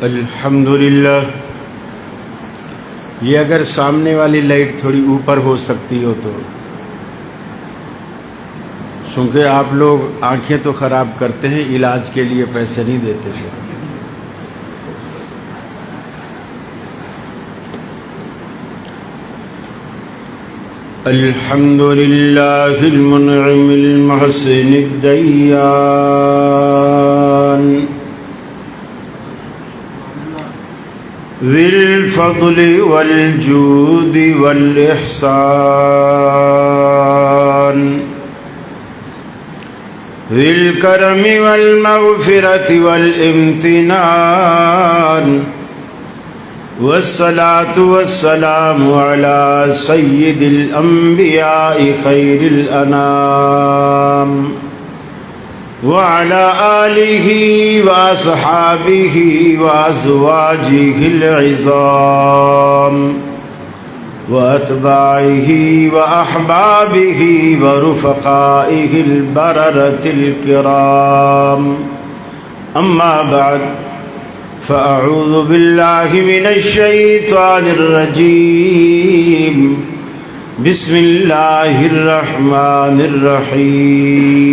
الحمدللہ. یہ اگر سامنے والی لائٹ تھوڑی اوپر ہو سکتی ہو تو، چونکہ آپ لوگ آنکھیں تو خراب کرتے ہیں، علاج کے لیے پیسے نہیں دیتے تھے. الحمدللہ المنعم المحسن الدیان ذی الفضل والجود والإحسان ذی الکرم والمغفرة والامتنان والصلاة والسلام على سید الانبیاء خیر الانام وعلى آلہ واصحابہ وازواجہ العظام واتباعہ واحبابہ ورفقائہ البررۃ الکرام. اما بعد فأعوذ باللہ من الشیطان الرجیم. بسم اللہ الرحمن الرحیم.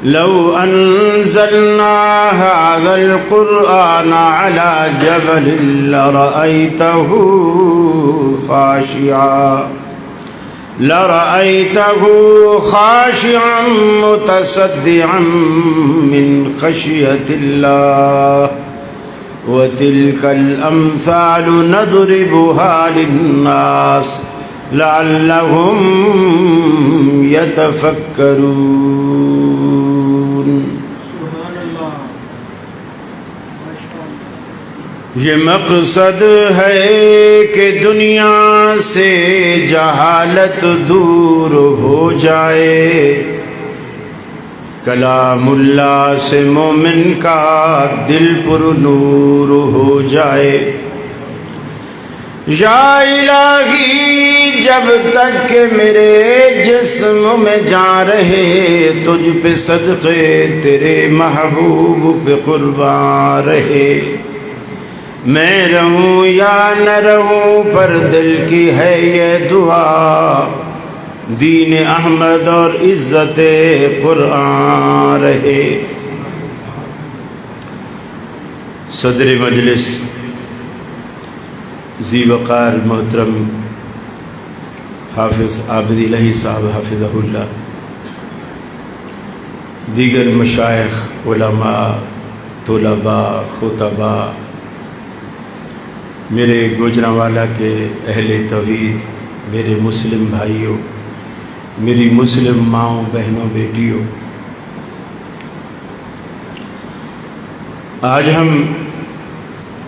لو انزلنا هذا القرآن على جبل لرأيته خاشعا متصدعا من خشية الله وتلك الأمثال نضربها للناس لعلهم يتفكرون. یہ مقصد ہے کہ دنیا سے جہالت دور ہو جائے، کلام اللہ سے مومن کا دل پر نور ہو جائے. یا الہی جب تک کہ میرے جسم میں جان رہے، تجھ پہ صدقے تیرے محبوب پہ قربان رہے. میں رہوں یا نہ رہوں پر دل کی ہے یہ دعا، دین احمد اور عزت قرآن رہے. صدر مجلس ذی وقار محترم حافظ عابد الہی صاحب حفظہ اللہ، دیگر مشائخ، علماء، طلباء، خطباء، میرے گوجرانوالا کے اہل توحید، میرے مسلم بھائیوں، میری مسلم ماؤں، بہنوں، بیٹیوں، آج ہم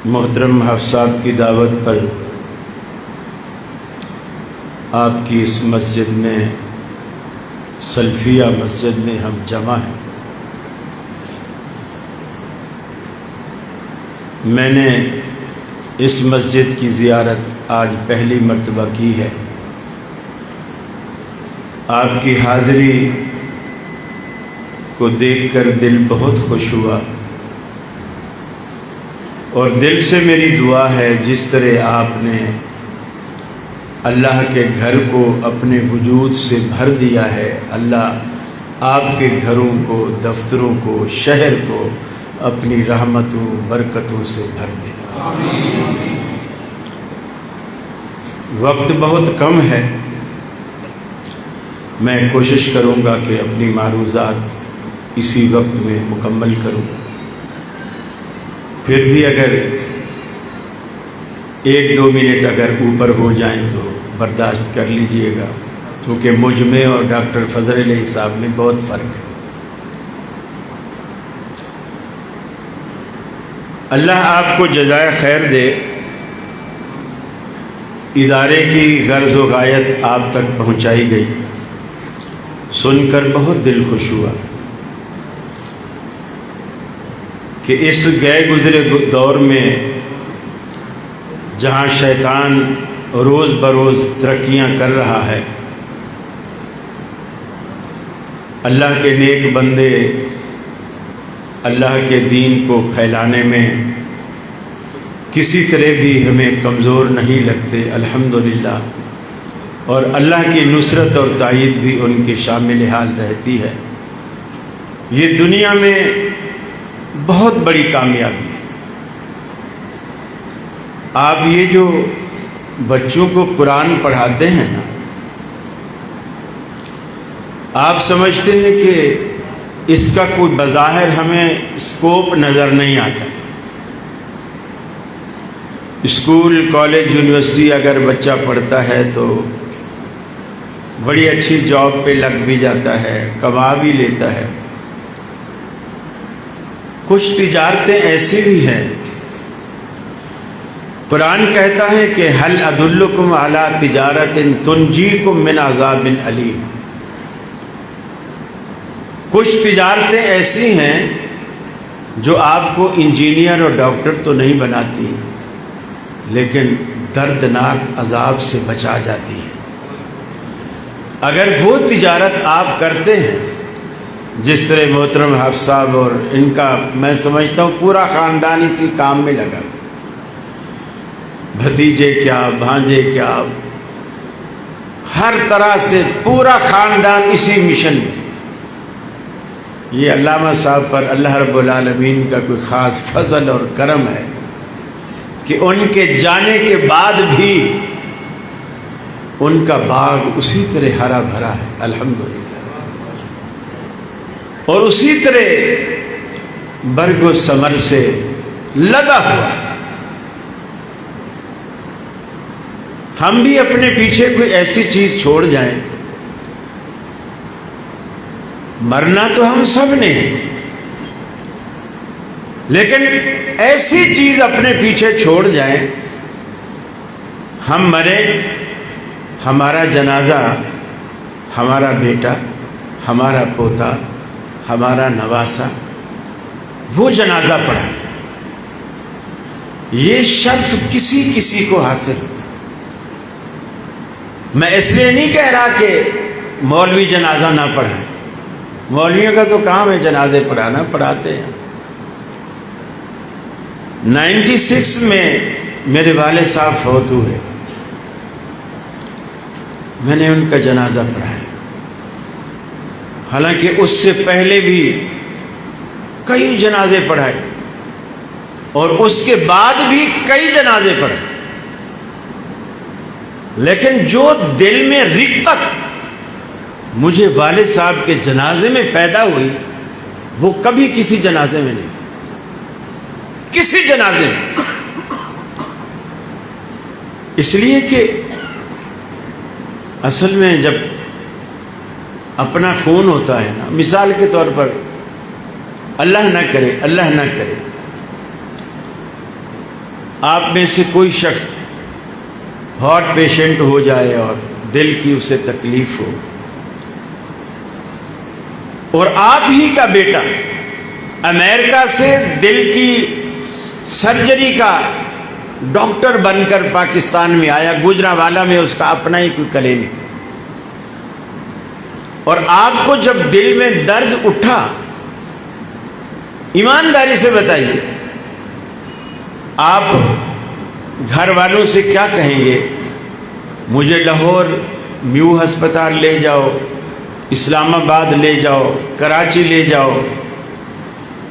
محترم حافظ صاحب کی دعوت پر آپ کی اس مسجد میں، سلفیہ مسجد میں ہم جمع ہیں. میں نے اس مسجد کی زیارت آج پہلی مرتبہ کی ہے. آپ کی حاضری کو دیکھ کر دل بہت خوش ہوا، اور دل سے میری دعا ہے جس طرح آپ نے اللہ کے گھر کو اپنے وجود سے بھر دیا ہے، اللہ آپ کے گھروں کو، دفتروں کو، شہر کو اپنی رحمتوں، برکتوں سے بھر دے. وقت بہت کم ہے، میں کوشش کروں گا کہ اپنی معروضات اسی وقت میں مکمل کروں. پھر بھی اگر 1-2 منٹ اگر اوپر ہو جائیں تو برداشت کر لیجئے گا، کیونکہ مجھ میں اور ڈاکٹر فضل علیہ صاحب میں بہت فرق ہے. اللہ آپ کو جزائے خیر دے. ادارے کی غرض و غایت آپ تک پہنچائی گئی، سن کر بہت دل خوش ہوا کہ اس گئے گزرے دور میں جہاں شیطان روز بروز ترقیاں کر رہا ہے، اللہ کے نیک بندے اللہ کے دین کو پھیلانے میں کسی طرح بھی ہمیں کمزور نہیں لگتے الحمدللہ، اور اللہ کی نصرت اور تائید بھی ان کے شامل حال رہتی ہے۔ یہ دنیا میں بہت بڑی کامیابی ہے۔ آپ یہ جو بچوں کو قرآن پڑھاتے ہیں نا، آپ سمجھتے ہیں کہ اس کا کوئی بظاہر ہمیں اسکوپ نظر نہیں آتا۔ اسکول، کالج، یونیورسٹی اگر بچہ پڑھتا ہے تو بڑی اچھی جاب پہ لگ بھی جاتا ہے، کما بھی لیتا ہے۔ کچھ تجارتیں ایسی بھی ہیں، قرآن کہتا ہے کہ هل ادلکم علی تجارت تنجیکم من عذاب علیم۔ کچھ تجارتیں ایسی ہیں جو آپ کو انجینئر اور ڈاکٹر تو نہیں بناتی، لیکن دردناک عذاب سے بچا جاتی ہے۔ اگر وہ تجارت آپ کرتے ہیں جس طرح محترم حافظ صاحب اور ان کا میں سمجھتا ہوں پورا خاندان اسی کام میں لگا، بھتیجے کیا، بھانجے کیا، ہر طرح سے پورا خاندان اسی مشن میں۔ یہ علامہ صاحب پر اللہ رب العالمین کا کوئی خاص فضل اور کرم ہے کہ ان کے جانے کے بعد بھی ان کا باغ اسی طرح ہرا بھرا ہے الحمدللہ، اور اسی طرح برگ و ثمر سے لدا ہوا ہے۔ ہم بھی اپنے پیچھے کوئی ایسی چیز چھوڑ جائیں، مرنا تو ہم سب نے ہے، لیکن ایسی چیز اپنے پیچھے چھوڑ جائیں، ہم مرے، ہمارا جنازہ ہمارا بیٹا، ہمارا پوتا، ہمارا نواسا وہ جنازہ پڑھا۔ یہ شرف کسی کسی کو حاصل ہوتا۔ میں اس لیے نہیں کہہ رہا کہ مولوی جنازہ نہ پڑھائیں، مولویوں کا تو کام ہے جنازے پڑھانا، پڑھاتے ہیں۔ 96 میں میرے والد صاحب فوت ہوئے، میں نے ان کا جنازہ پڑھایا، حالانکہ اس سے پہلے بھی کئی جنازے پڑھائے اور اس کے بعد بھی کئی جنازے پڑھے، لیکن جو دل میں رقت مجھے والد صاحب کے جنازے میں پیدا ہوئی وہ کبھی کسی جنازے میں نہیں، کسی جنازے میں۔ اس لیے کہ اصل میں جب اپنا خون ہوتا ہے نا، مثال کے طور پر اللہ نہ کرے، اللہ نہ کرے، آپ میں سے کوئی شخص ہارٹ پیشنٹ ہو جائے اور دل کی اسے تکلیف ہو، اور آپ ہی کا بیٹا امریکہ سے دل کی سرجری کا ڈاکٹر بن کر پاکستان میں آیا، گوجرانوالا میں اس کا اپنا ہی کوئی کلینک، اور آپ کو جب دل میں درد اٹھا، ایمانداری سے بتائیے آپ گھر والوں سے کیا کہیں گے؟ مجھے لاہور میو ہسپتال لے جاؤ، اسلام آباد لے جاؤ، کراچی لے جاؤ،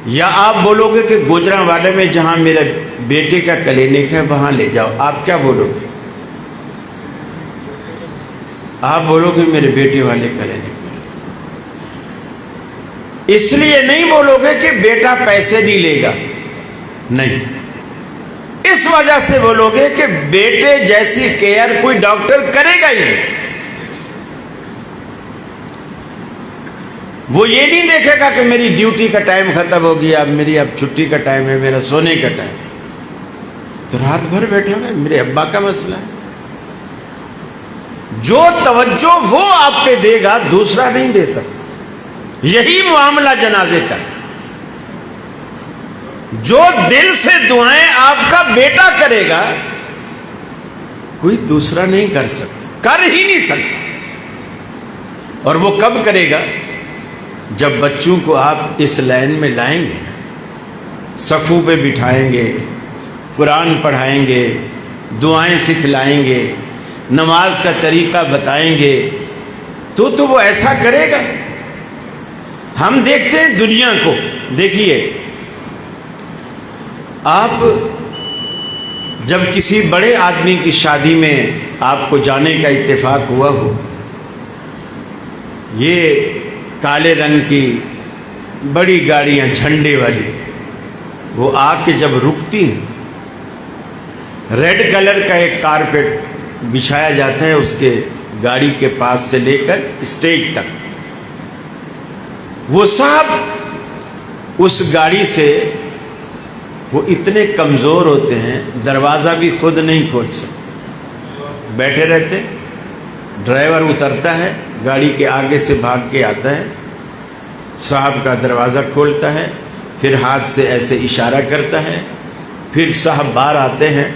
یا آپ بولو گے کہ گوجرانوالے میں جہاں میرے بیٹے کا کلینک ہے وہاں لے جاؤ؟ آپ کیا بولو گے؟ آپ بولو گے میرے بیٹے والے کلینک میں۔ اس لیے نہیں بولو گے کہ بیٹا پیسے نہیں لے گا، نہیں، اس وجہ سے بولو گے کہ بیٹے جیسی کیئر کوئی ڈاکٹر کرے گا ہی نہیں۔ وہ یہ نہیں دیکھے گا کہ میری ڈیوٹی کا ٹائم ختم ہو گیا، اب میری اب چھٹی کا ٹائم ہے، میرا سونے کا ٹائم، تو رات بھر بیٹھا ہے، میرے ابا کا مسئلہ ہے۔ جو توجہ وہ آپ پہ دے گا دوسرا نہیں دے سکتا۔ یہی معاملہ جنازے کا ہے۔ جو دل سے دعائیں آپ کا بیٹا کرے گا کوئی دوسرا نہیں کر سکتا، کر ہی نہیں سکتا۔ اور وہ کب کرے گا؟ جب بچوں کو آپ اس لائن میں لائیں گے نا، صفوں پہ بٹھائیں گے، قرآن پڑھائیں گے، دعائیں سکھلائیں گے، نماز کا طریقہ بتائیں گے، تو وہ ایسا کرے گا۔ ہم دیکھتے ہیں دنیا کو، دیکھیے آپ جب کسی بڑے آدمی کی شادی میں آپ کو جانے کا اتفاق ہوا ہو، یہ کالے رنگ کی بڑی گاڑیاں جھنڈے والی، وہ آ کے جب رکتی ہیں، ریڈ کلر کا ایک کارپیٹ بچھایا جاتا ہے اس کے گاڑی کے پاس سے لے کر اسٹیج تک، وہ صاحب اس گاڑی سے وہ اتنے کمزور ہوتے ہیں دروازہ بھی خود نہیں کھول سکتے، بیٹھے رہتے، ڈرائیور اترتا ہے، گاڑی کے آگے سے بھاگ کے آتا ہے، صاحب کا دروازہ کھولتا ہے، پھر ہاتھ سے ایسے اشارہ کرتا ہے، پھر صاحب باہر آتے ہیں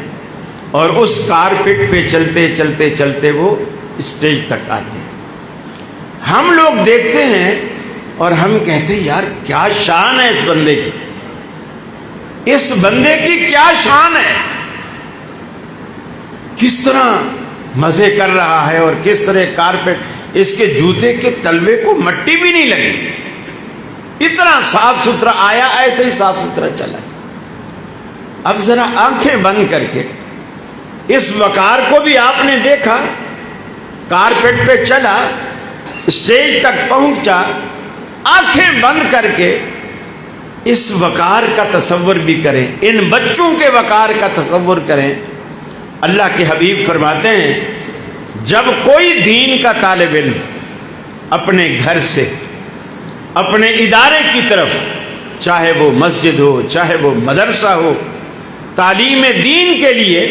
اور اس کارپیٹ پہ چلتے چلتے چلتے وہ اسٹیج تک آتے ہیں۔ ہم لوگ دیکھتے ہیں اور ہم کہتے ہیں یار کیا شان ہے اس بندے کی، اس بندے کی کیا شان ہے، کس طرح مزے کر رہا ہے، اور کس طرح کارپیٹ، اس کے جوتے کے تلوے کو مٹی بھی نہیں لگی، اتنا صاف ستھرا آیا، ایسے ہی صاف ستھرا چلا۔ اب ذرا آنکھیں بند کر کے اس وقار کو بھی آپ نے دیکھا، کارپیٹ پہ چلا، اسٹیج تک پہنچا، آنکھیں بند کر کے اس وقار کا تصور بھی کریں، ان بچوں کے وقار کا تصور کریں۔ اللہ کے حبیب فرماتے ہیں جب کوئی دین کا طالب علم اپنے گھر سے اپنے ادارے کی طرف، چاہے وہ مسجد ہو چاہے وہ مدرسہ ہو، تعلیم دین کے لیے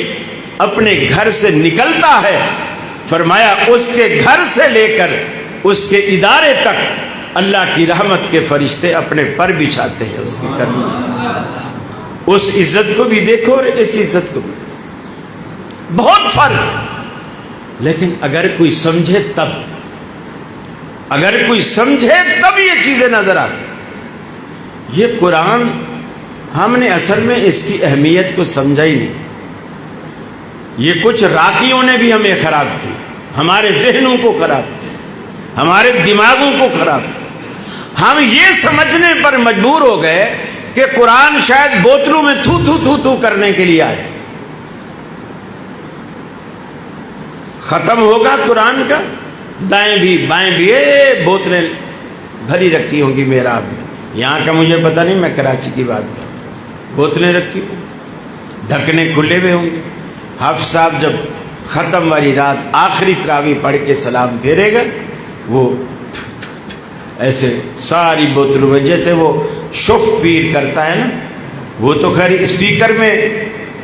اپنے گھر سے نکلتا ہے، فرمایا اس کے گھر سے لے کر اس کے ادارے تک اللہ کی رحمت کے فرشتے اپنے پر بچھاتے ہیں اس کے قدم۔ اس عزت کو بھی دیکھو اور اس عزت کو بھی، بہت فرق۔ لیکن اگر کوئی سمجھے تب، اگر کوئی سمجھے تب یہ چیزیں نظر آتی۔ یہ قرآن ہم نے اصل میں اس کی اہمیت کو سمجھا ہی نہیں، یہ کچھ راکیوں نے بھی ہمیں خراب کی، ہمارے ذہنوں کو خراب کی، ہمارے دماغوں کو خراب کی۔ ہم یہ سمجھنے پر مجبور ہو گئے کہ قرآن شاید بوتلوں میں تھو تھو تھو تھو کرنے کے لیے آئے۔ ختم ہوگا قرآن کا، دائیں بھی بائیں بھی بوتلیں بھری رکھی ہوں گی محراب میں، یہاں کا مجھے پتہ نہیں، میں کراچی کی بات کر رہا ہوں، بوتلیں رکھی ہوں، ڈھکنے کھلے ہوئے ہوں گے۔ حافظ صاحب جب ختم والی رات آخری تراویح پڑھ کے سلام پھیرے گا، وہ ایسے ساری بوتلوں میں، جیسے وہ شف پیر کرتا ہے نا، وہ تو خیر اسپیکر میں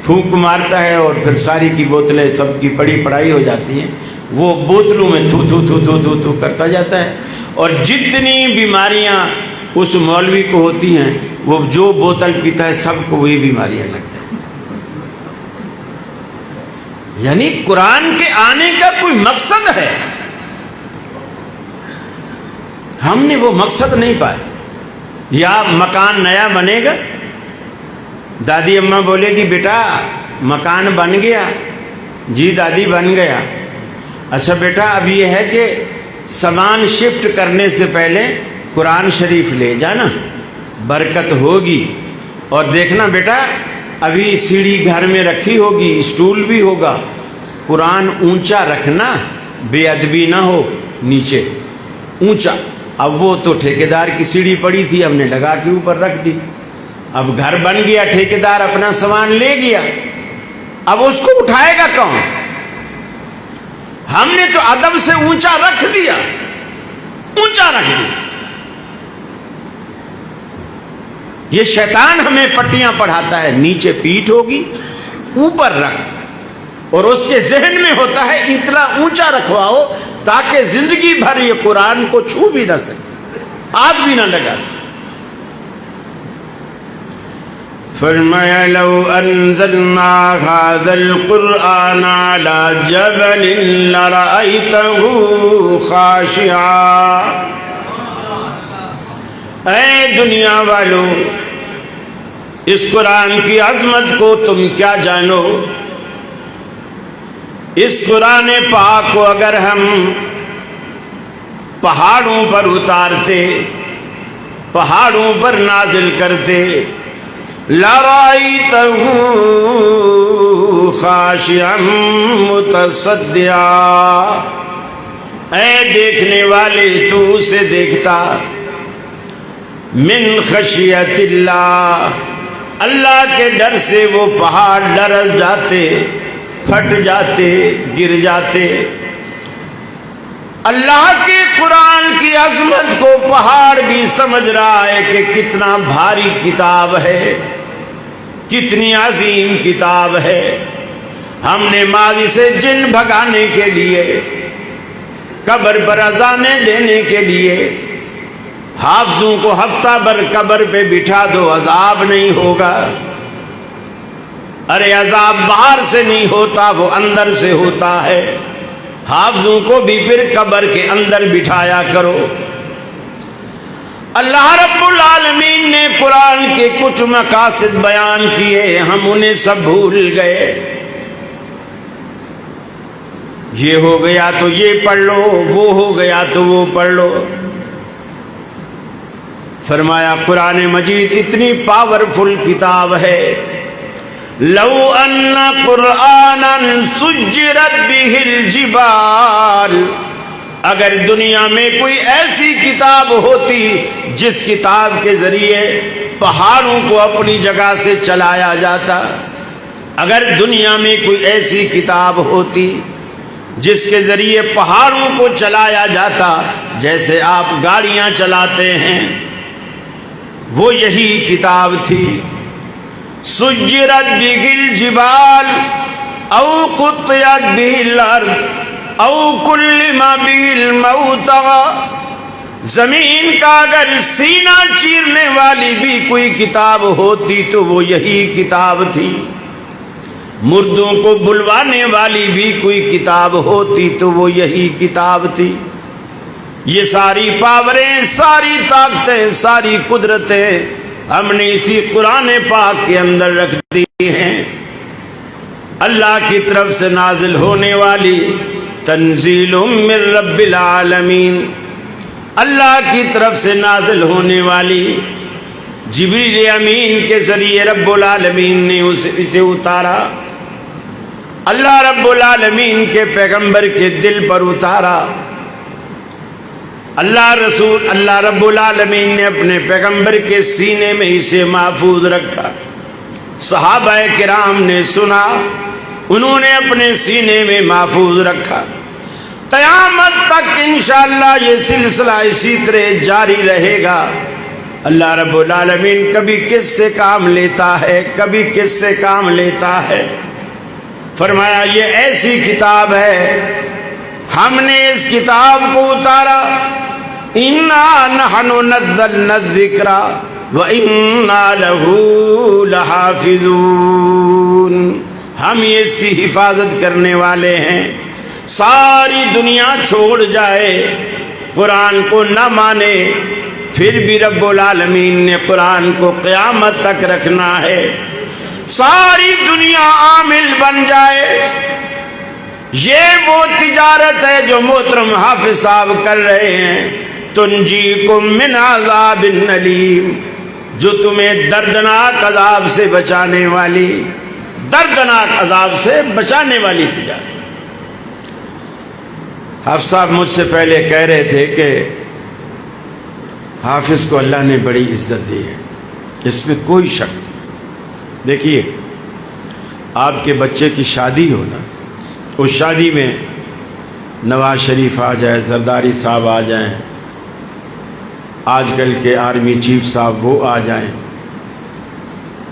پھونک مارتا ہے اور پھر ساری کی بوتلیں سب کی پڑی پڑائی ہو جاتی ہیں، وہ بوتلوں میں تھو تھو تھو تھو تھو تھو کرتا جاتا ہے، اور جتنی بیماریاں اس مولوی کو ہوتی ہیں، وہ جو بوتل پیتا ہے سب کو وہی بیماریاں لگتی ہیں۔ یعنی قرآن کے آنے کا کوئی مقصد ہے، ہم نے وہ مقصد نہیں پایا۔ یا مکان نیا بنے گا، دادی اماں بولے گی بیٹا مکان بن گیا، جی دادی بن گیا، اچھا بیٹا اب یہ ہے کہ سامان شفٹ کرنے سے پہلے قرآن شریف لے جانا، برکت ہوگی، اور دیکھنا بیٹا ابھی سیڑھی گھر میں رکھی ہوگی، اسٹول بھی ہوگا، قرآن اونچا رکھنا، بے ادبی نہ ہو، نیچے اونچا۔ اب وہ تو ٹھیکیدار کی سیڑھی پڑی تھی، ہم نے لگا کے اوپر رکھ دی، اب گھر بن گیا، ٹھیکیدار اپنا سامان لے گیا، اب اس کو اٹھائے گا کون؟ ہم نے تو ادب سے اونچا رکھ دیا، اونچا رکھ دیا۔ یہ شیطان ہمیں پٹیاں پڑھاتا ہے، نیچے پیٹھ ہوگی، اوپر رکھ، اور اس کے ذہن میں ہوتا ہے اتنا اونچا رکھواؤ تاکہ زندگی بھر یہ قرآن کو چھو بھی نہ سکے، ہاتھ بھی نہ لگا سکے۔ فرمایا لو انزلنا هذا القرآن على جبل لرأيته خاشعا۔ اے دنیا والو، اس قرآن کی عظمت کو تم کیا جانو؟ اس قرآن پاک کو اگر ہم پہاڑوں پر اتارتے، پہاڑوں پر نازل کرتے، لَرَأَيْتَهُ خَاشِعًا مُتَصَدِّعًا، اے دیکھنے والے تو اسے دیکھتا، من خشیت اللہ، اللہ کے ڈر سے وہ پہاڑ لرز جاتے، پھٹ جاتے، گر جاتے۔ اللہ کے قرآن کی عظمت کو پہاڑ بھی سمجھ رہا ہے کہ کتنا بھاری کتاب ہے، کتنی عظیم کتاب ہے۔ ہم نے ماضی سے جن بھگانے کے لیے، قبر پر اذانیں دینے کے لیے، حافظوں کو ہفتہ بھر قبر پہ بٹھا دو، عذاب نہیں ہوگا۔ ارے عذاب باہر سے نہیں ہوتا، وہ اندر سے ہوتا ہے۔ حافظوں کو بھی پھر قبر کے اندر بٹھایا کرو۔ اللہ رب العالمین نے قرآن کے کچھ مقاصد بیان کیے، ہم انہیں سب بھول گئے۔ یہ ہو گیا تو یہ پڑھ لو، وہ ہو گیا تو وہ پڑھ لو۔ فرمایا قرآن مجید اتنی پاورفل کتاب ہے، لو ان قرآنا سجرت بہ الجبال، اگر دنیا میں کوئی ایسی کتاب ہوتی جس کتاب کے ذریعے پہاڑوں کو اپنی جگہ سے چلایا جاتا، اگر دنیا میں کوئی ایسی کتاب ہوتی جس کے ذریعے پہاڑوں کو چلایا جاتا، جیسے آپ گاڑیاں چلاتے ہیں، وہ یہی کتاب تھی۔ سجرت بہ الجبال او قطعت بہ الارض او کلم بہ الموتى، زمین کا اگر سینہ چیرنے والی بھی کوئی کتاب ہوتی تو وہ یہی کتاب تھی، مردوں کو بلوانے والی بھی کوئی کتاب ہوتی تو وہ یہی کتاب تھی۔ یہ ساری پاوریں، ساری طاقتیں، ساری قدرتیں ہم نے اسی قرآن پاک کے اندر رکھ دی ہیں۔ اللہ کی طرف سے نازل ہونے والی تنزیل من رب العالمین، اللہ کی طرف سے نازل ہونے والی، جبریل امین کے ذریعے رب العالمین نے اسے اتارا، اللہ رب العالمین کے پیغمبر کے دل پر اتارا۔ اللہ رب العالمین نے اپنے پیغمبر کے سینے میں اسے محفوظ رکھا، صحابہ کرام نے سنا، انہوں نے اپنے سینے میں محفوظ رکھا۔ قیامت تک انشاءاللہ یہ سلسلہ اسی طرح جاری رہے گا۔ اللہ رب العالمین کبھی کس سے کام لیتا ہے، کبھی کس سے کام لیتا ہے۔ فرمایا یہ ایسی کتاب ہے، ہم نے اس کتاب کو اتارا، اِنَّا نَحْنُ نَزَّلْنَا الذِّكْرَ وَإِنَّا لَهُ لَحَافِظُونَ، ہم یہ اس کی حفاظت کرنے والے ہیں۔ ساری دنیا چھوڑ جائے، قرآن کو نہ مانے، پھر بھی رب العالمین نے قرآن کو قیامت تک رکھنا ہے۔ ساری دنیا عامل بن جائے، یہ وہ تجارت ہے جو محترم حافظ صاحب کر رہے ہیں، تنجیکم من عذاب علیم، جو تمہیں دردناک عذاب سے بچانے والی، دردناک عذاب سے بچانے والی تجارت۔ حافظ صاحب مجھ سے پہلے کہہ رہے تھے کہ حافظ کو اللہ نے بڑی عزت دی ہے، اس میں کوئی شک نہیں۔ دیکھیے آپ کے بچے کی شادی ہو نا، اس شادی میں نواز شریف آ جائے، زرداری صاحب آ جائیں، آج کل کے آرمی چیف صاحب وہ آ جائیں،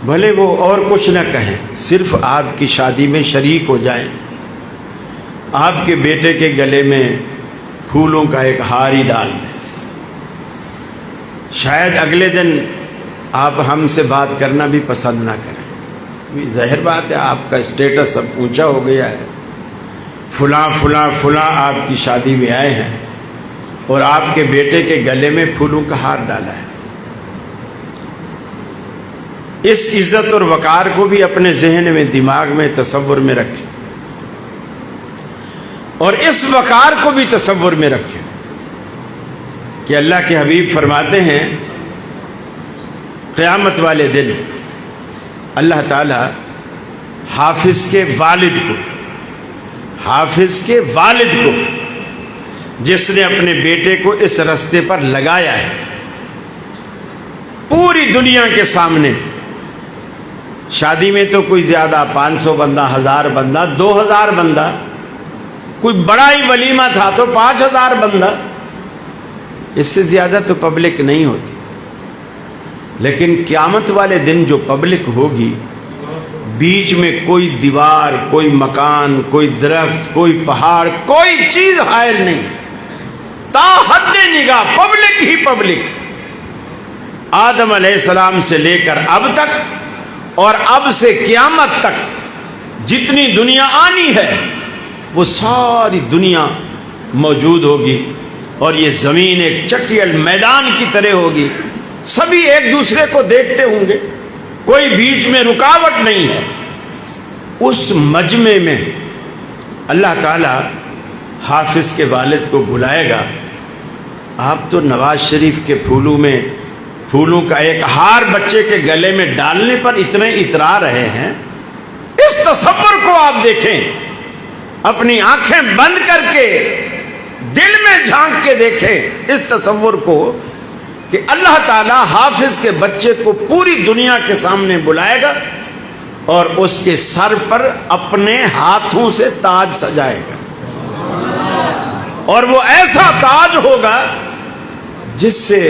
بھلے وہ اور کچھ نہ کہیں، صرف آپ کی شادی میں شریک ہو جائیں، آپ کے بیٹے کے گلے میں پھولوں کا ایک ہار ہی ڈال دیں، شاید اگلے دن آپ ہم سے بات کرنا بھی پسند نہ کریں۔ ظاہر بات ہے آپ کا اسٹیٹس اب اونچا ہو گیا ہے، فلاں فلاں فلاں آپ کی شادی میں آئے ہیں اور آپ کے بیٹے کے گلے میں پھولوں کا ہار ڈالا ہے۔ اس عزت اور وقار کو بھی اپنے ذہن میں، دماغ میں، تصور میں رکھیں، اور اس وقار کو بھی تصور میں رکھیں کہ اللہ کے حبیب فرماتے ہیں قیامت والے دن اللہ تعالی حافظ کے والد کو جس نے اپنے بیٹے کو اس رستے پر لگایا ہے، پوری دنیا کے سامنے، شادی میں تو کوئی زیادہ 500 بندہ، 1000 بندہ، 2000 بندہ، کوئی بڑا ہی ولیمہ تھا تو 5000 بندہ، اس سے زیادہ تو پبلک نہیں ہوتی. لیکن قیامت والے دن جو پبلک ہوگی، بیچ میں کوئی دیوار، کوئی مکان، کوئی درخت، کوئی پہاڑ، کوئی چیز حائل نہیں، تا حد نگاہ پبلک ہی پبلک. آدم علیہ السلام سے لے کر اب تک اور اب سے قیامت تک جتنی دنیا آنی ہے وہ ساری دنیا موجود ہوگی، اور یہ زمین ایک چٹیل میدان کی طرح ہوگی. سبھی ایک دوسرے کو دیکھتے ہوں گے، کوئی بیچ میں رکاوٹ نہیں ہے. اس مجمع میں اللہ تعالی حافظ کے والد کو بلائے گا. آپ تو نواز شریف کے پھولوں کا ایک ہار بچے کے گلے میں ڈالنے پر اتنے اترا رہے ہیں. اس تصور کو آپ دیکھیں، اپنی آنکھیں بند کر کے دل میں جھانک کے دیکھیں اس تصور کو کہ اللہ تعالیٰ حافظ کے بچے کو پوری دنیا کے سامنے بلائے گا اور اس کے سر پر اپنے ہاتھوں سے تاج سجائے گا، اور وہ ایسا تاج ہوگا جس سے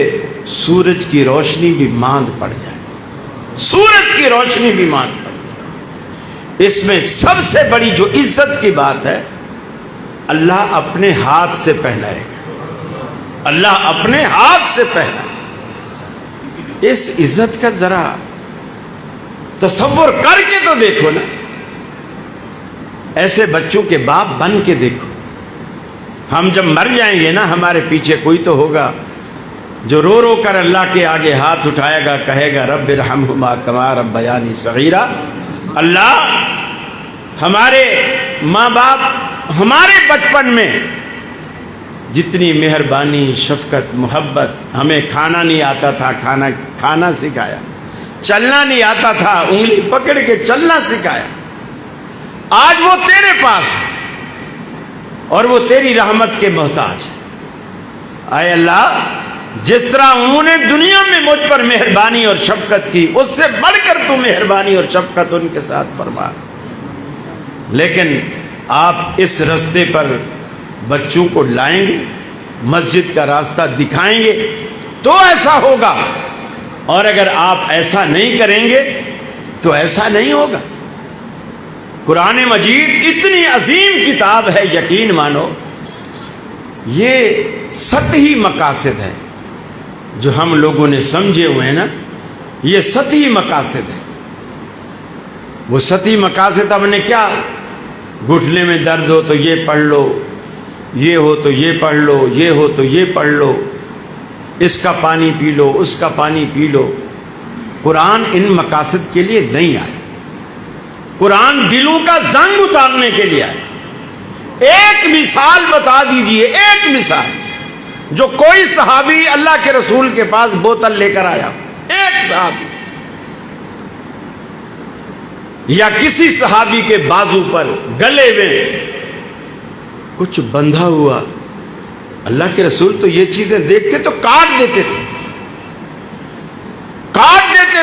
سورج کی روشنی بھی ماند پڑ جائے، سورج کی روشنی بھی ماند پڑ جائے. اس میں سب سے بڑی جو عزت کی بات ہے، اللہ اپنے ہاتھ سے پہنائے گا، اللہ اپنے ہاتھ سے پہنائے. اس عزت کا ذرا تصور کر کے تو دیکھو نا، ایسے بچوں کے باپ بن کے دیکھو. ہم جب مر جائیں گے نا، ہمارے پیچھے کوئی تو ہوگا جو رو رو کر اللہ کے آگے ہاتھ اٹھائے گا، کہے گا رب ارحمہما کما ربیانی صغیرا. اللہ، ہمارے ماں باپ ہمارے بچپن میں جتنی مہربانی، شفقت، محبت، ہمیں کھانا نہیں آتا تھا، کھانا سکھایا، چلنا نہیں آتا تھا، انگلی پکڑ کے چلنا سکھایا، آج وہ تیرے پاس ہے اور وہ تیری رحمت کے محتاج ہے. اے اللہ، جس طرح انہوں نے دنیا میں مجھ پر مہربانی اور شفقت کی، اس سے بڑھ کر تو مہربانی اور شفقت ان کے ساتھ فرما. لیکن آپ اس راستے پر بچوں کو لائیں گے، مسجد کا راستہ دکھائیں گے تو ایسا ہوگا، اور اگر آپ ایسا نہیں کریں گے تو ایسا نہیں ہوگا. قرآن مجید اتنی عظیم کتاب ہے، یقین مانو یہ سطحی مقاصد ہے جو ہم لوگوں نے سمجھے ہوئے ہیں نا، یہ سطحی مقاصد ہے. وہ سطحی مقاصد ہم نے کیا، گھٹنے میں درد ہو تو یہ پڑھ لو، یہ ہو تو یہ پڑھ لو، یہ ہو تو یہ پڑھ لو، اس کا پانی پی لو، اس کا پانی پی لو. قرآن ان مقاصد کے لیے نہیں آئے. قرآن دلوں کا زنگ اتارنے کے لیے آئے. ایک مثال بتا دیجئے، ایک مثال جو کوئی صحابی اللہ کے رسول کے پاس بوتل لے کر آیا، ایک صحابی، یا کسی صحابی کے بازو پر، گلے میں کچھ بندھا ہوا. اللہ کے رسول تو یہ چیزیں دیکھتے تو کاٹ دیتے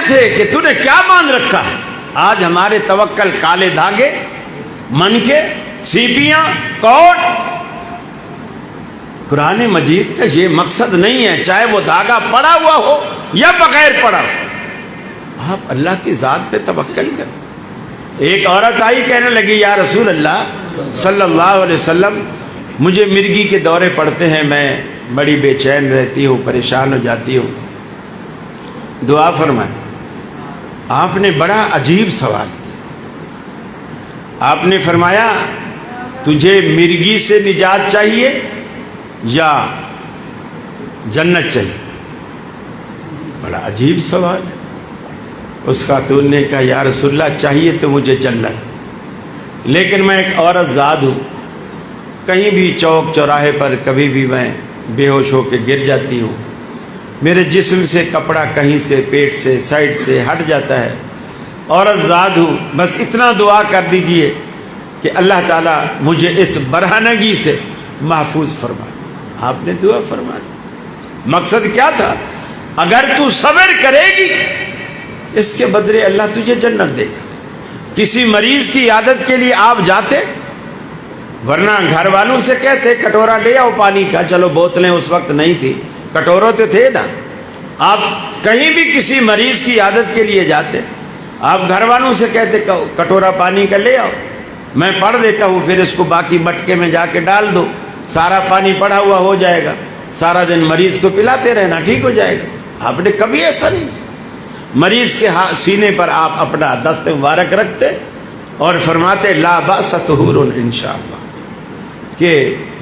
تھے کہ تو نے کیا باندھ رکھا ہے. آج ہمارے توکل کالے دھاگے، منکے، سیپیاں، کوٹ. قرآن مجید کا یہ مقصد نہیں ہے، چاہے وہ دھاگا پڑا ہوا ہو یا بغیر پڑا ہو، آپ اللہ کی ذات پہ توکل کریں. ایک عورت آئی، کہنے لگی یا رسول اللہ صلی اللہ علیہ وسلم، مجھے مرگی کے دورے پڑتے ہیں، میں بڑی بے چین رہتی ہوں، پریشان ہو جاتی ہوں، دعا فرمائیں. آپ نے بڑا عجیب سوال کیا. آپ نے فرمایا تجھے مرگی سے نجات چاہیے یا جنت چاہیے؟ بڑا عجیب سوال ہے. اس خاتون نے کہا یا رسول اللہ چاہیے تو مجھے جنت، لیکن میں ایک عورت ذات ہوں، کہیں بھی چوک چوراہے پر کبھی بھی میں بے ہوش ہو کے گر جاتی ہوں، میرے جسم سے کپڑا کہیں سے پیٹ سے سائڈ سے ہٹ جاتا ہے، عورت ذات ہوں، بس اتنا دعا کر دیجئے کہ اللہ تعالیٰ مجھے اس برہنگی سے محفوظ فرمائے۔ آپ نے دعا فرما دی۔ مقصد کیا تھا؟ اگر تو صبر کرے گی اس کے بدلے اللہ تجھے جنت دے گا۔ کسی مریض کی عیادت کے لیے آپ جاتے، ورنہ گھر والوں سے کہتے کٹورا لے آؤ پانی کا، چلو بوتلیں اس وقت نہیں تھی، کٹوروں تو تھے نا۔ آپ کہیں بھی کسی مریض کی عیادت کے لیے جاتے، آپ گھر والوں سے کہتے کٹورا پانی کا لے آؤ، میں پڑھ دیتا ہوں، پھر اس کو باقی مٹکے میں جا کے ڈال دو، سارا پانی پڑا ہوا ہو جائے گا، سارا دن مریض کو پلاتے رہنا، ٹھیک ہو جائے گا۔ آپ نے کبھی ایسا نہیں، مریض کے سینے پر آپ اپنا دست مبارک رکھتے اور فرماتے لا باس طہور انشاءاللہ، کہ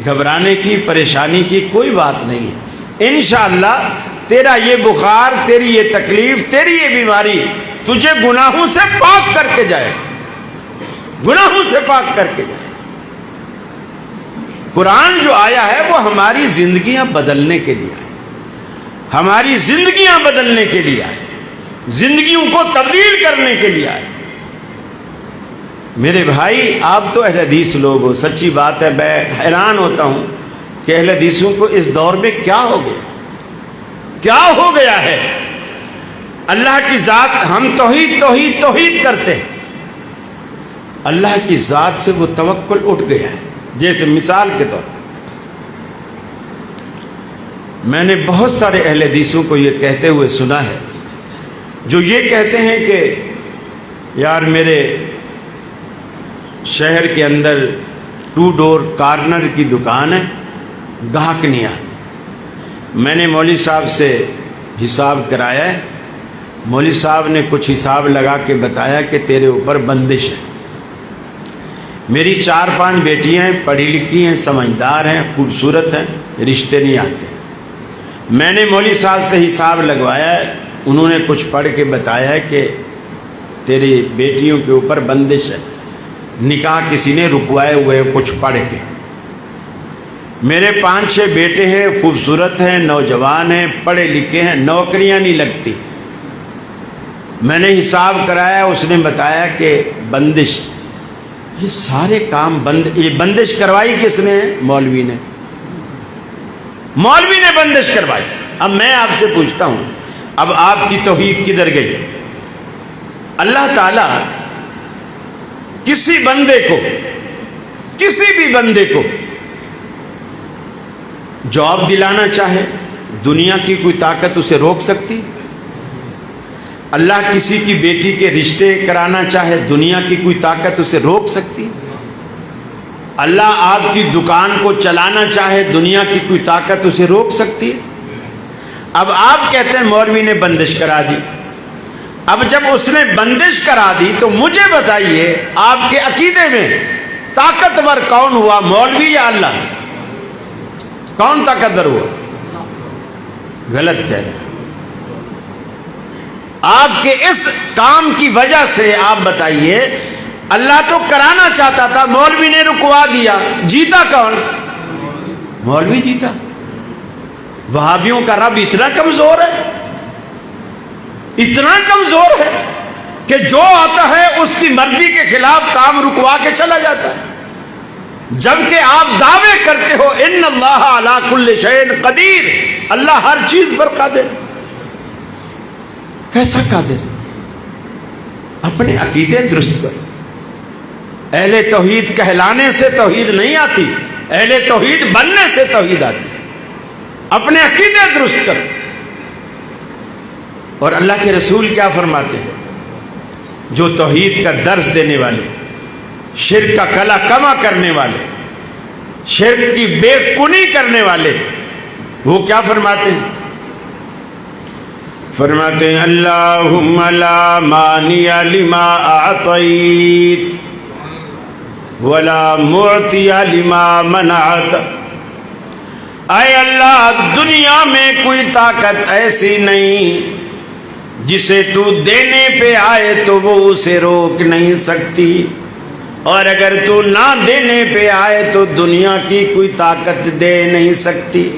گھبرانے کی پریشانی کی کوئی بات نہیں ہے، انشاءاللہ تیرا یہ بخار، تیری یہ تکلیف، تیری یہ بیماری تجھے گناہوں سے پاک کر کے جائے گا، گناہوں سے پاک کر کے جائے گا۔ قرآن جو آیا ہے وہ ہماری زندگیاں بدلنے کے لیے آئے، ہماری زندگیاں بدلنے کے لیے آئے، زندگیوں کو تبدیل کرنے کے لیے آئے۔ میرے بھائی آپ تو اہل حدیث لوگ ہو، سچی بات ہے میں حیران ہوتا ہوں کہ اہل حدیثوں کو اس دور میں کیا ہو گیا، کیا ہو گیا ہے۔ اللہ کی ذات، ہم توحید توحید توحید کرتے ہیں، اللہ کی ذات سے وہ توکل اٹھ گیا ہے۔ جیسے مثال کے طور پر میں نے بہت سارے اہل حدیثوں کو یہ کہتے ہوئے سنا ہے، جو یہ کہتے ہیں کہ یار میرے شہر کے اندر 2 ڈور کارنر کی دکان ہے، گاہک نہیں آتے، میں نے مولوی صاحب سے حساب کرایا ہے، مولوی صاحب نے کچھ حساب لگا کے بتایا کہ تیرے اوپر بندش ہے۔ میری 4-5 بیٹیاں ہیں، پڑھی لکھی ہیں، سمجھدار ہیں، خوبصورت ہیں، رشتے نہیں آتے۔ میں نے مولوی صاحب سے حساب لگوایا ہے، انہوں نے کچھ پڑھ کے بتایا ہے کہ تیری بیٹیوں کے اوپر بندش ہے، نکاح کسی نے رکوائے ہوئے کچھ پڑھ کے۔ میرے 5-6 بیٹے ہیں، خوبصورت ہیں، نوجوان ہیں، پڑھے لکھے ہیں، نوکریاں نہیں لگتی۔ میں نے حساب کرایا، اس نے بتایا کہ بندش، یہ سارے کام یہ بندش کروائی کس نے؟ مولوی نے، مولوی نے بندش کروائی۔ اب میں آپ سے پوچھتا ہوں، اب آپ کی توحید کدھر گئی؟ اللہ تعالیٰ کسی بندے کو، کسی بھی بندے کو جاب دلانا چاہے، دنیا کی کوئی طاقت اسے روک سکتی؟ اللہ کسی کی بیٹی کے رشتے کرانا چاہے، دنیا کی کوئی طاقت اسے روک سکتی؟ اللہ آپ کی دکان کو چلانا چاہے، دنیا کی کوئی طاقت اسے روک سکتی؟ اب آپ کہتے ہیں مولوی نے بندش کرا دی۔ اب جب اس نے بندش کرا دی تو مجھے بتائیے آپ کے عقیدے میں طاقتور کون ہوا، مولوی یا اللہ؟ کون طاقتور ہوا؟ غلط کہہ رہے ہیں آپ کے اس کام کی وجہ سے۔ آپ بتائیے اللہ تو کرانا چاہتا تھا، مولوی نے رکوا دیا، جیتا کون؟ مولوی جیتا۔ وہابیوں کا رب اتنا کمزور ہے، اتنا کمزور ہے کہ جو آتا ہے اس کی مرضی کے خلاف کام رکوا کے چلا جاتا ہے، جبکہ آپ دعوے کرتے ہو ان اللہ علی کل شیء قدیر، اللہ ہر چیز پر قادر۔ کیسا قادر؟ اپنے عقیدے درست کرو۔ اہل توحید کہلانے سے توحید نہیں آتی، اہل توحید بننے سے توحید آتی۔ اپنے عقیدے درست کرو۔ اور اللہ کے رسول کیا فرماتے ہیں؟ جو توحید کا درس دینے والے، شرک کا کلا کما کرنے والے، شرک کی بے کنی کرنے والے، وہ کیا فرماتے ہیں؟ فرماتے ہیں اللہم لا مانع لما اعطیت ولا معطی لما منعت۔ اے اللہ، دنیا میں کوئی طاقت ایسی نہیں جسے تو دینے پہ آئے تو وہ اسے روک نہیں سکتی، اور اگر تو نہ دینے پہ آئے تو دنیا کی کوئی طاقت دے نہیں سکتی۔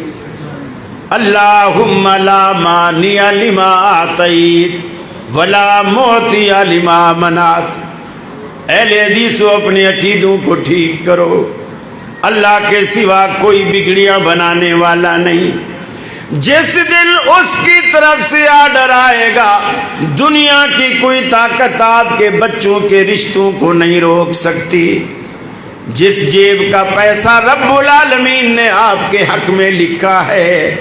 اللہم لا مانع لما اعطیت ولا معطی لما منعت۔ اہل حدیثو اپنے عقیدوں کو ٹھیک کرو، اللہ کے سوا کوئی بگڑیاں بنانے والا نہیں۔ جس دن اس کی طرف سے آرڈر آئے گا، دنیا کی کوئی طاقت آپ کے بچوں کے رشتوں کو نہیں روک سکتی۔ جس جیب کا پیسہ رب العالمین نے آپ کے حق میں لکھا ہے،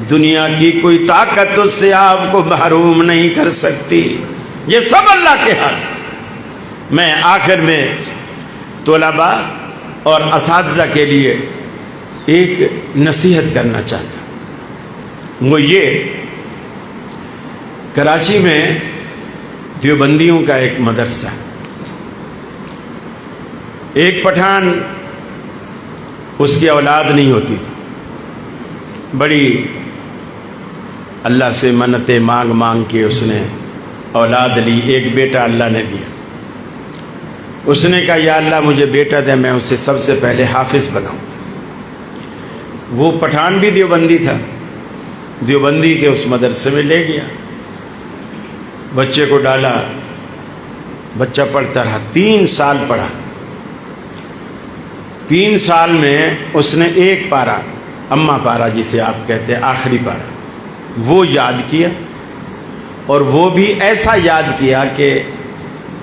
دنیا کی کوئی طاقت اس سے آپ کو محروم نہیں کر سکتی۔ یہ سب اللہ کے ہاتھ ہے۔ میں آخر میں طلباء اور اساتذہ کے لیے ایک نصیحت کرنا چاہتا ہوں، وہ یہ، کراچی میں دیوبندیوں کا ایک مدرسہ، ایک پٹھان، اس کی اولاد نہیں ہوتی تھی، بڑی اللہ سے منتیں مانگ مانگ کے اس نے اولاد لی، ایک بیٹا اللہ نے دیا۔ اس نے کہا یا اللہ مجھے بیٹا دے، میں اسے سب سے پہلے حافظ بناؤں۔ وہ پٹھان بھی دیوبندی تھا، دیوبندی کے اس مدرسے میں لے گیا، بچے کو ڈالا، بچہ پڑھتا رہا، 3 سال پڑھا۔ 3 سال میں اس نے ایک پارہ، اما پارہ جسے آپ کہتے ہیں، آخری پارہ، وہ یاد کیا، اور وہ بھی ایسا یاد کیا کہ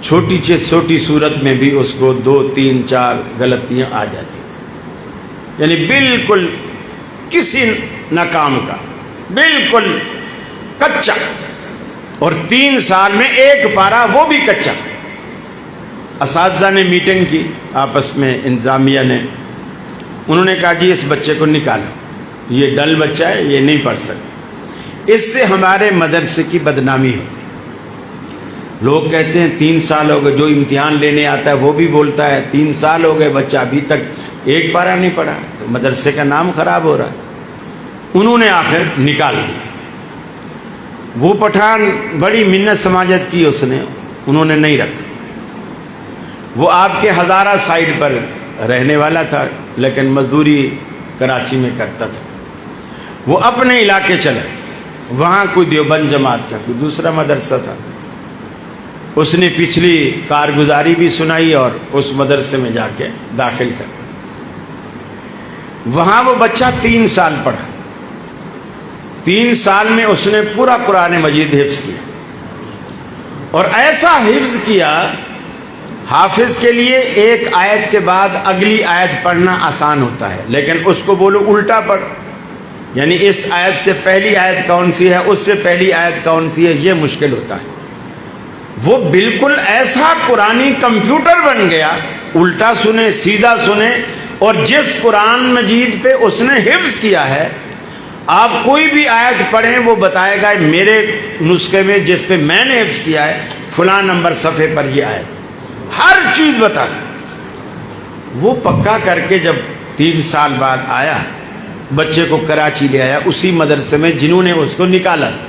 چھوٹی چھوٹی صورت میں بھی اس کو 2 3 4 غلطیاں آ جاتی تھیں، یعنی بالکل کسی ناکام کا، بالکل کچا، اور 3 سال میں ایک پارہ وہ بھی کچا۔ اساتذہ نے میٹنگ کی آپس میں، انتظامیہ نے، انہوں نے کہا جی اس بچے کو نکالو، یہ ڈل بچہ ہے، یہ نہیں پڑھ سکتا، اس سے ہمارے مدرسے کی بدنامی ہوتی۔ لوگ کہتے ہیں 3 سال ہو گئے، جو امتحان لینے آتا ہے وہ بھی بولتا ہے 3 سال ہو گئے، بچہ ابھی تک ایک پارہ نہیں پڑھا، تو مدرسے کا نام خراب ہو رہا ہے۔ انہوں نے آخر نکال دیا۔ وہ پٹھان بڑی منت سماجت کی اس نے، انہوں نے نہیں رکھا۔ وہ آپ کے ہزارہ سائڈ پر رہنے والا تھا، لیکن مزدوری کراچی میں کرتا تھا۔ وہ اپنے علاقے چلا، وہاں کوئی دیوبند جماعت کا کوئی دوسرا مدرسہ تھا، اس نے پچھلی کارگزاری بھی سنائی اور اس مدرسے میں جا کے داخل کر۔ وہاں وہ بچہ 3 سال پڑھا، 3 سال میں اس نے پورا قرآن مجید حفظ کیا، اور ایسا حفظ کیا، حافظ کے لیے ایک آیت کے بعد اگلی آیت پڑھنا آسان ہوتا ہے، لیکن اس کو بولو الٹا پڑھ، یعنی اس آیت سے پہلی آیت کون سی ہے، اس سے پہلی آیت کون سی ہے، یہ مشکل ہوتا ہے۔ وہ بالکل ایسا قرآنی کمپیوٹر بن گیا، الٹا سنے سیدھا سنے، اور جس قرآن مجید پہ اس نے حفظ کیا ہے، آپ کوئی بھی آیت پڑھیں وہ بتائے گا میرے نسخے میں جس پہ میں نے حفظ کیا ہے فلاں نمبر صفحے پر یہ آیت، ہر چیز بتا گا۔ وہ پکا کر کے جب 3 سال بعد آیا، بچے کو کراچی لے آیا، اسی مدرسے میں جنہوں نے اس کو نکالا تھا،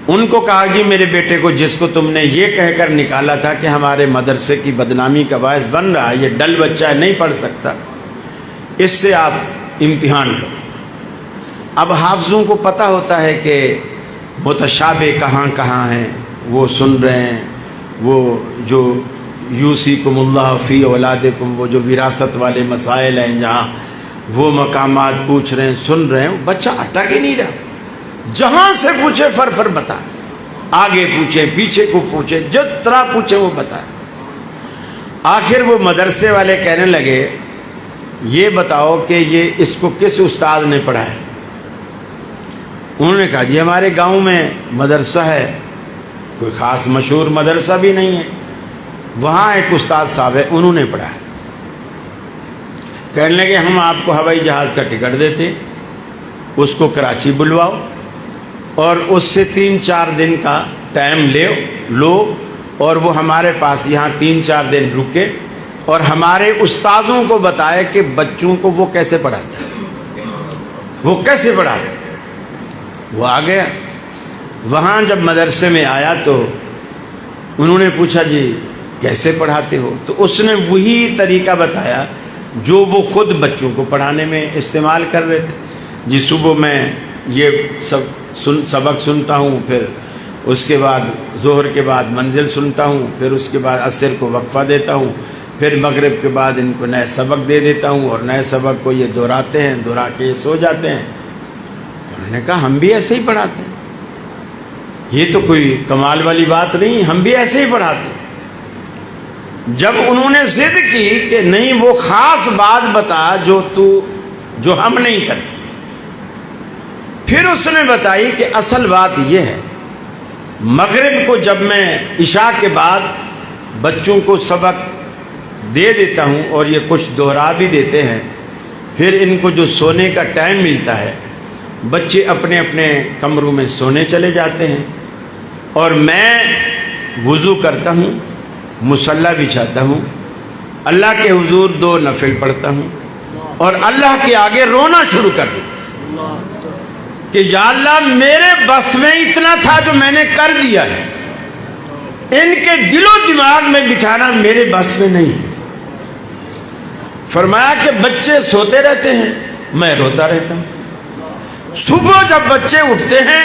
ان کو کہا جی میرے بیٹے کو جس کو تم نے یہ کہہ کر نکالا تھا کہ ہمارے مدرسے کی بدنامی کا باعث بن رہا ہے، یہ ڈل بچہ ہے، نہیں پڑھ سکتا، اس سے آپ امتحان لو۔ اب حافظوں کو پتہ ہوتا ہے کہ متشابہ کہاں کہاں ہیں، وہ سن رہے ہیں، وہ جو یوصیکم اللہ فی اولادکم، وہ جو وراثت والے مسائل ہیں جہاں وہ مقامات پوچھ رہے ہیں، سن رہے ہیں، بچہ اٹک ہی نہیں رہا، جہاں سے پوچھے فر فر بتا، آگے پوچھے پیچھے کو پوچھے، جو طرح پوچھے وہ بتا۔ آخر وہ مدرسے والے کہنے لگے یہ بتاؤ کہ یہ اس کو کس استاد نے پڑھایا؟ انہوں نے کہا جی ہمارے گاؤں میں مدرسہ ہے، کوئی خاص مشہور مدرسہ بھی نہیں ہے، وہاں ایک استاد صاحب ہے، انہوں نے پڑھایا۔ کہنے لگے ہم آپ کو ہوائی جہاز کا ٹکٹ دیتے، اس کو کراچی بلواؤ، اور اس سے 3-4 دن کا ٹائم لو، اور وہ ہمارے پاس یہاں 3-4 دن رکے، اور ہمارے استاذوں کو بتائے کہ بچوں کو وہ کیسے پڑھاتا ہے، وہ کیسے پڑھاتا ہے۔ وہ آ گیا، وہاں جب مدرسے میں آیا تو انہوں نے پوچھا جی کیسے پڑھاتے ہو؟ تو اس نے وہی طریقہ بتایا جو وہ خود بچوں کو پڑھانے میں استعمال کر رہے تھے. جی صبح میں یہ سبق سنتا ہوں، پھر اس کے بعد ظہر کے بعد منزل سنتا ہوں، پھر اس کے بعد عصر کو وقفہ دیتا ہوں، پھر مغرب کے بعد ان کو نئے سبق دے دیتا ہوں، اور نئے سبق کو یہ دہراتے ہیں، دہرا کے یہ سو جاتے ہیں. تو انہوں نے کہا ہم بھی ایسے ہی پڑھاتے ہیں، یہ تو کوئی کمال والی بات نہیں، ہم بھی ایسے ہی پڑھاتے ہیں. جب انہوں نے ضد کی کہ نہیں وہ خاص بات بتا جو ہم نہیں کرتے، پھر اس نے بتائی کہ اصل بات یہ ہے، مغرب کو جب میں عشاء کے بعد بچوں کو سبق دے دیتا ہوں اور یہ کچھ دہرا بھی دیتے ہیں، پھر ان کو جو سونے کا ٹائم ملتا ہے بچے اپنے اپنے کمروں میں سونے چلے جاتے ہیں، اور میں وضو کرتا ہوں، مصلی بچھاتا ہوں، اللہ کے حضور 2 نفل پڑھتا ہوں، اور اللہ کے آگے رونا شروع کر دیتا ہوں کہ یا اللہ میرے بس میں اتنا تھا جو میں نے کر دیا ہے، ان کے دل و دماغ میں بٹھانا میرے بس میں نہیں ہے. فرمایا کہ بچے سوتے رہتے ہیں، میں روتا رہتا ہوں. صبح جب بچے اٹھتے ہیں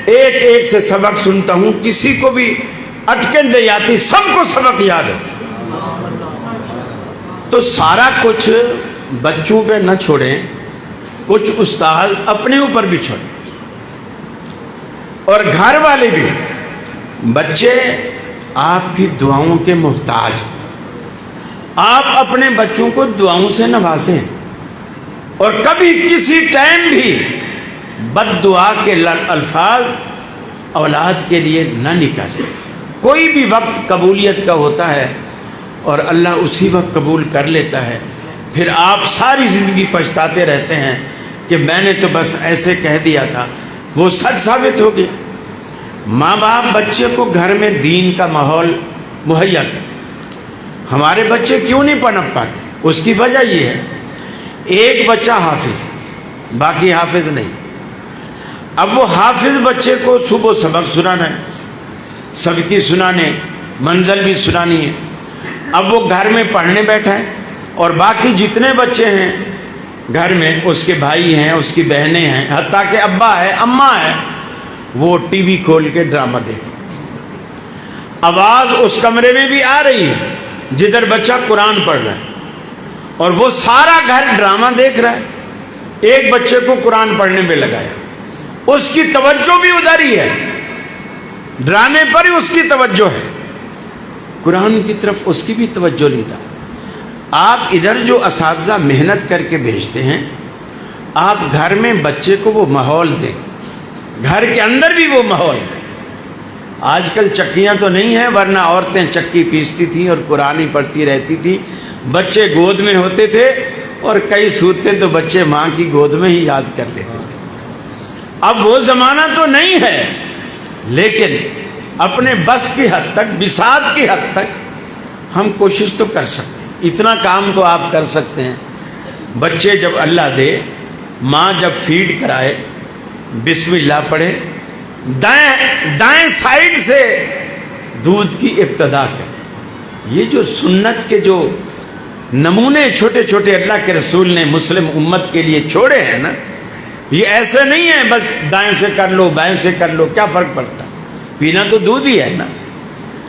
ایک ایک سے سبق سنتا ہوں، کسی کو بھی اٹکن نہیں آتی، سب کو سبق یاد ہے. تو سارا کچھ بچوں پہ نہ چھوڑیں، کچھ استاد اپنے اوپر بھی چھوڑیں، اور گھر والے بھی. بچے آپ کی دعاؤں کے محتاج، آپ اپنے بچوں کو دعاؤں سے نوازیں، اور کبھی کسی ٹائم بھی بد دعا کے الفاظ اولاد کے لیے نہ نکالیں. کوئی بھی وقت قبولیت کا ہوتا ہے اور اللہ اسی وقت قبول کر لیتا ہے، پھر آپ ساری زندگی پچھتاتے رہتے ہیں کہ میں نے تو بس ایسے کہہ دیا تھا. وہ سچ ثابت ہو گیا. ماں باپ بچے کو گھر میں دین کا ماحول مہیا کریں. ہمارے بچے کیوں نہیں پنپ پاتے؟ اس کی وجہ یہ ہے ایک بچہ حافظ ہے، باقی حافظ نہیں. اب وہ حافظ بچے کو صبح سبق سنانا ہے، سب کی سنانے، منزل بھی سنانی ہے. اب وہ گھر میں پڑھنے بیٹھا ہے، اور باقی جتنے بچے ہیں گھر میں، اس کے بھائی ہیں، اس کی بہنیں ہیں، حتیٰ کہ ابا ہے، اماں ہے، وہ ٹی وی کھول کے ڈرامہ دیکھیں. آواز اس کمرے میں بھی آ رہی ہے جدھر بچہ قرآن پڑھ رہا ہے، اور وہ سارا گھر ڈرامہ دیکھ رہا ہے. ایک بچے کو قرآن پڑھنے میں لگایا، اس کی توجہ بھی ادھر ہی ہے، ڈرامے پر ہی اس کی توجہ ہے، قرآن کی طرف اس کی بھی توجہ نہیں تھا. آپ ادھر جو اساتذہ محنت کر کے بھیجتے ہیں، آپ گھر میں بچے کو وہ ماحول دیں، گھر کے اندر بھی وہ ماحول دیں. آج کل چکیاں تو نہیں ہیں، ورنہ عورتیں چکی پیستی تھیں اور قرآن ہی پڑھتی رہتی تھیں، بچے گود میں ہوتے تھے، اور کئی صورتیں تو بچے ماں کی گود میں ہی یاد کر لیتے تھے. اب وہ زمانہ تو نہیں ہے، لیکن اپنے بس کی حد تک، بساط کی حد تک ہم کوشش تو کر سکتے ہیں. اتنا کام تو آپ کر سکتے ہیں. بچے جب اللہ دے، ماں جب فیڈ کرائے، بسم اللہ پڑھے، دائیں سائیڈ سے دودھ کی ابتدا کرے. یہ جو سنت کے جو نمونے چھوٹے چھوٹے اللہ کے رسول نے مسلم امت کے لیے چھوڑے ہیں نا، یہ ایسے نہیں ہے بس دائیں سے کر لو بائیں سے کر لو، کیا فرق پڑتا؟ پینا تو دودھ ہی ہے نا.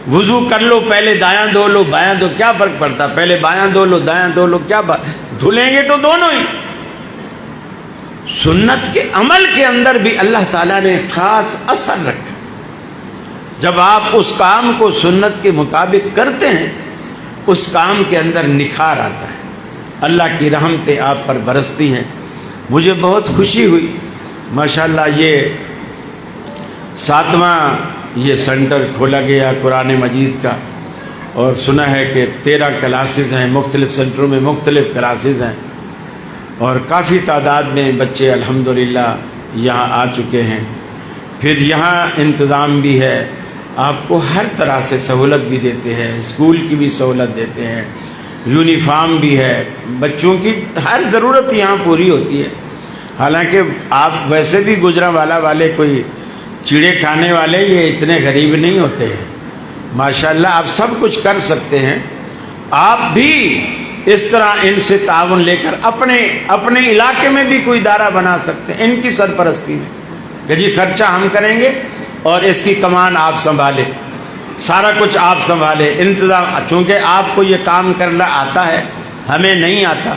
وضو کر لو، پہلے دایاں دھو لو بایاں دھو، کیا فرق پڑتا؟ پہلے بایاں دھو لو دایاں دھو لو، کیا دھلیں گے تو دونوں ہی. سنت کے عمل کے اندر بھی اللہ تعالیٰ نے خاص اثر رکھا. جب آپ اس کام کو سنت کے مطابق کرتے ہیں، اس کام کے اندر نکھار آتا ہے، اللہ کی رحمتیں آپ پر برستی ہیں. مجھے بہت خوشی ہوئی، ماشاءاللہ یہ 7واں یہ سینٹر کھولا گیا قرآن مجید کا، اور سنا ہے کہ 13 کلاسز ہیں، مختلف سینٹروں میں مختلف کلاسز ہیں، اور کافی تعداد میں بچے الحمدللہ یہاں آ چکے ہیں. پھر یہاں انتظام بھی ہے، آپ کو ہر طرح سے سہولت بھی دیتے ہیں، اسکول کی بھی سہولت دیتے ہیں، یونیفارم بھی ہے، بچوں کی ہر ضرورت یہاں پوری ہوتی ہے. حالانکہ آپ ویسے بھی گجرانوالہ والے کوئی چیڑے کھانے والے یہ اتنے غریب نہیں ہوتے ہیں، ماشاءاللہ آپ سب کچھ کر سکتے ہیں۔ آپ بھی اس طرح ان سے تعاون لے کر اپنے علاقے میں بھی کوئی ادارہ بنا سکتے ہیں ان کی سرپرستی میں، کہ جی خرچہ ہم کریں گے اور اس کی کمان آپ سنبھالیں، سارا کچھ آپ سنبھالیں، انتظام، چونکہ آپ کو یہ کام کرنا آتا ہے، ہمیں نہیں آتا،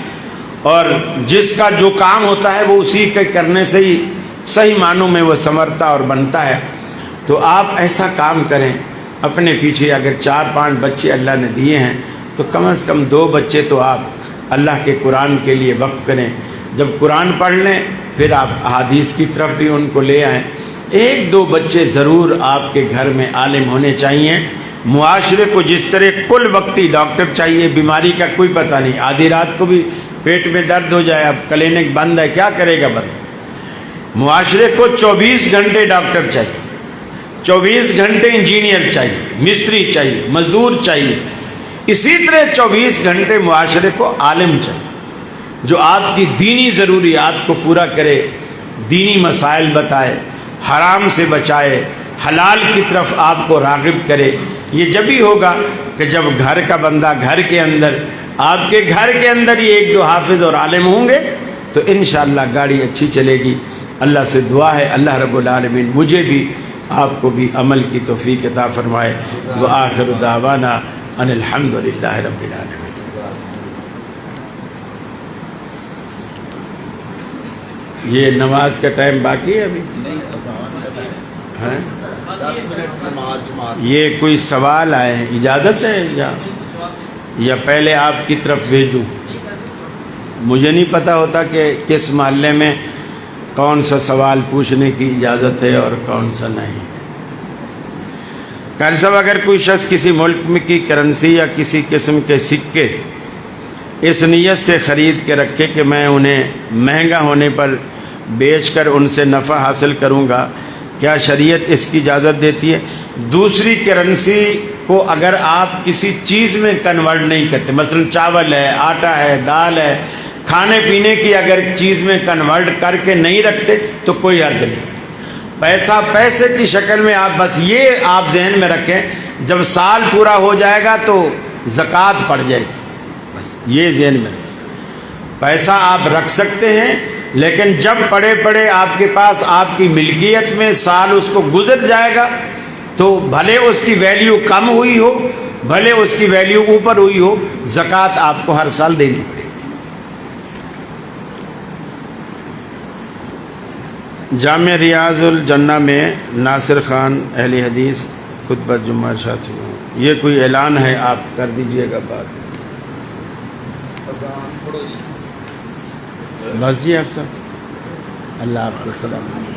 اور جس کا جو کام ہوتا ہے وہ اسی کے کرنے سے ہی صحیح معنوں میں وہ ثمرتا اور بنتا ہے۔ تو آپ ایسا کام کریں، اپنے پیچھے اگر 4-5 بچے اللہ نے دیے ہیں تو کم از کم 2 بچے تو آپ اللہ کے قرآن کے لیے وقف کریں۔ جب قرآن پڑھ لیں پھر آپ احادیث کی طرف بھی ان کو لے آئیں۔ 1-2 بچے ضرور آپ کے گھر میں عالم ہونے چاہیے۔ معاشرے کو جس طرح کل وقتی ڈاکٹر چاہیے، بیماری کا کوئی پتہ نہیں، آدھی رات کو بھی پیٹ میں درد ہو جائے، اب کلینک بند ہے، کیا کرے گا بند؟ معاشرے کو 24 گھنٹے ڈاکٹر چاہیے، 24 گھنٹے انجینئر چاہیے، مستری چاہیے، مزدور چاہیے، اسی طرح 24 گھنٹے معاشرے کو عالم چاہیے جو آپ کی دینی ضروریات کو پورا کرے، دینی مسائل بتائے، حرام سے بچائے، حلال کی طرف آپ کو راغب کرے۔ یہ جب ہی ہوگا کہ جب گھر کا بندہ گھر کے اندر، آپ کے گھر کے اندر ہی 1-2 حافظ اور عالم ہوں گے تو انشاءاللہ گاڑی اچھی چلے گی۔ اللہ سے دعا ہے اللہ رب العالمین مجھے بھی آپ کو بھی عمل کی توفیق عطا فرمائے۔ وآخر دعوانا ان الحمد للہ رب العالمین۔ یہ نماز کا ٹائم باقی ہے ابھی؟ یہ کوئی سوال آئے ہیں، اجازت ہے یا پہلے آپ کی طرف بھیجوں؟ مجھے نہیں پتہ ہوتا کہ کس محلے میں کون سا سوال پوچھنے کی اجازت ہے اور کون سا نہیں۔ قاری صاحب، اگر کوئی شخص کسی ملک میں کی کرنسی یا کسی قسم کے سکے اس نیت سے خرید کے رکھے کہ میں انہیں مہنگا ہونے پر بیچ کر ان سے نفع حاصل کروں گا، کیا شریعت اس کی اجازت دیتی ہے؟ دوسری کرنسی کو اگر آپ کسی چیز میں کنورٹ نہیں کرتے، مثلا چاول ہے، آٹا ہے، دال ہے، کھانے پینے کی اگر چیز میں کنورٹ کر کے نہیں رکھتے تو کوئی حرج نہیں۔ پیسہ پیسے کی شکل میں آپ بس یہ آپ ذہن میں رکھیں، جب سال پورا ہو جائے گا تو زکوٰۃ پڑ جائے گی، بس یہ ذہن میں رکھیں۔ پیسہ آپ رکھ سکتے ہیں لیکن جب پڑے پڑے آپ کے پاس آپ کی ملکیت میں سال اس کو گزر جائے گا تو بھلے اس کی ویلیو کم ہوئی ہو، بھلے اس کی ویلیو اوپر ہوئی ہو، زکوٰۃ آپ کو ہر سال دینی پڑے گی۔ جامع ریاض الجنہ میں ناصر خان اہل حدیث خطبہ جمعہ ارشاد ہوا، یہ کوئی اعلان ہے، آپ کر دیجئے گا بات۔ بس جی آپ صاحب، اللہ آپ کو سلام۔